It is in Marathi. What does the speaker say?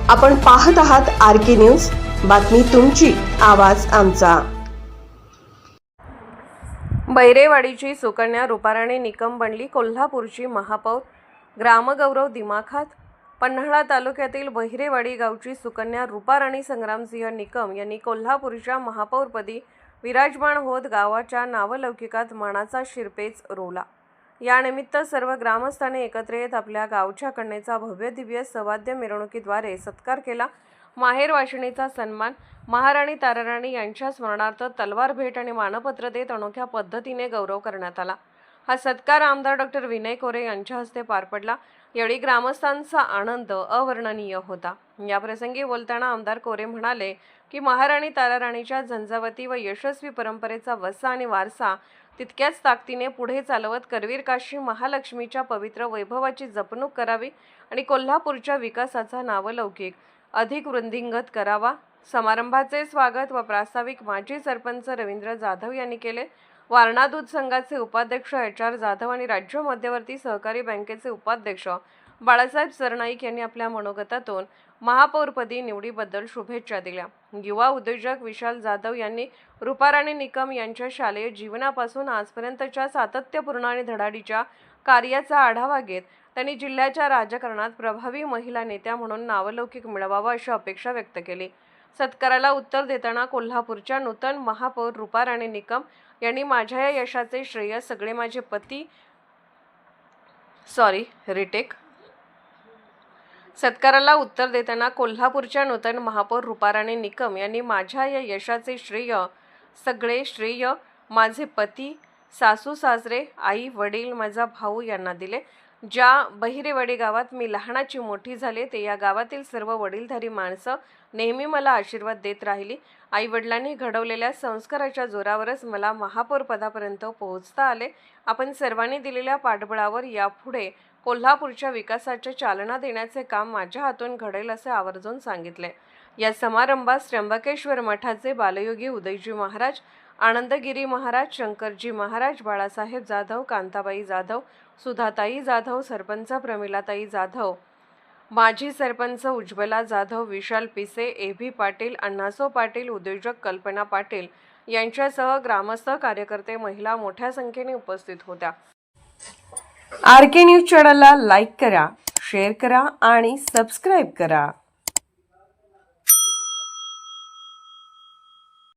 आपण पाहत आहात RK न्यूज, बातमी तुमची, आवाज आमचा। बैरेवाडीची सुकन्या रुपाराणी निकम बनली कोल्हापूरची महापौर। ग्रामगौरव दिमाखात। पन्हाळा तालुक्यातील बहिरेवाडी गावची सुकन्या रुपाराणी संग्रामसिंह निकम यांनी कोल्हापूरच्या महापौरपदी विराजमान होत गावाच्या नावलौकिकात मानाचा शिरपेच रोवला। यानिमित्त सर्व ग्रामस्थांनी एकत्र येत आपल्या गावच्या कन्येचा भव्य दिव्य सवाद्य मिरवणुकीद्वारे सत्कार केला। माहेर वाशिणीचा सन्मान। महाराणी ताराराणी यांच्या स्मरणार्थ तलवार भेट आणि मानपत्र देत अनोख्या पद्धतीने गौरव करण्यात आला। हा सत्कार आमदार डॉ. विनय कोरे यांच्या हस्ते पार पडला। यावेळी ग्रामस्थांचा आनंद अवर्णनीय होता। या प्रसंगी बोलताना आमदार कोरे म्हणाले की महाराणी ताराराणीच्या झंझावती व यशस्वी परंपरेचा वसा आणि वारसा तितक्याच ताकदीने पुढे चालवत करवीर काशी महालक्ष्मीच्या पवित्र वैभवाची जपणूक करावी आणि कोल्हापूरच्या विकासाचा नावलौकिक अधिक वृद्धिंगत करावा। समारंभाचे स्वागत व प्रास्ताविक माजी सरपंच रवींद्र जाधव यांनी केले। वारणा दूध संघाचे उपाध्यक्ष HR जाधव आणि राज्य मध्यवर्ती सहकारी बँकेचे उपाध्यक्ष बाळासाहेब सरनाईक यांनी आपल्या मनोगतातून महापौरपदी निवडीबद्दल शुभेच्छा दिल्या। युवा उद्योजक विशाल जाधव यांनी रुपाराणी निकम यांच्या शालेय जीवनापासून आजपर्यंतच्या सातत्यपूर्ण आणि धडाडीच्या कार्याचा आढावा घेत त्यांनी जिल्ह्याच्या राजकारणात प्रभावी महिला नेत्या म्हणून नावलौकिक मिळवावा अशी अपेक्षा व्यक्त केली। सत्काराला उत्तर देताना कोल्हापूरच्या नूतन महापौर रुपाराणी निकम यांनी माझ्या या यशाचे श्रेय सगळे माझे पती सत्काराला उत्तर देताना कोल्हापूरच्या नूतन महापौर रुपाराणी निकम यांनी माझ्या या यशाचे श्रेय माझे पती, सासू सासरे, आई वडील, माझा भाऊ यांना दिले। ज्या बहिरेवाडी गावात मी लहानाची मोठी झाले ते या गावातील सर्व वडीलधारी माणसं नेहमी मला आशीर्वाद देत राहिली। आई वडिलांनी घडवलेल्या संस्काराच्या जोरावरच मला महापौर पदापर्यंत पोहोचता आले। आपण सर्वांनी दिलेल्या पाठबळावर यापुढे कोल्हापूरच्या विकासाची चालना देण्याचे काम माझ्या हातून घडेल असे आवर्जून सांगितले। या समारंभात त्र्यंबकेश्वर मठाचे बालयोगी उदयजी महाराज, आनंदगिरी महाराज, शंकरजी महाराज, बाळासाहेब जाधव, कांताबाई जाधव, सुधाताई जाधव, सरपंच प्रमिलाताई जाधव, माजी सरपंच उज्ज्वला जाधव, विशाल पिसे, AB पाटील, अण्णासो पाटील, उद्योजक कल्पना पाटील यांच्यासह ग्रामस्थ, कार्यकर्ते, महिला मोठ्या संख्येने उपस्थित होत्या। RK न्यूज चॅनलला लाईक करा, शेअर करा आणि सबस्क्राईब करा।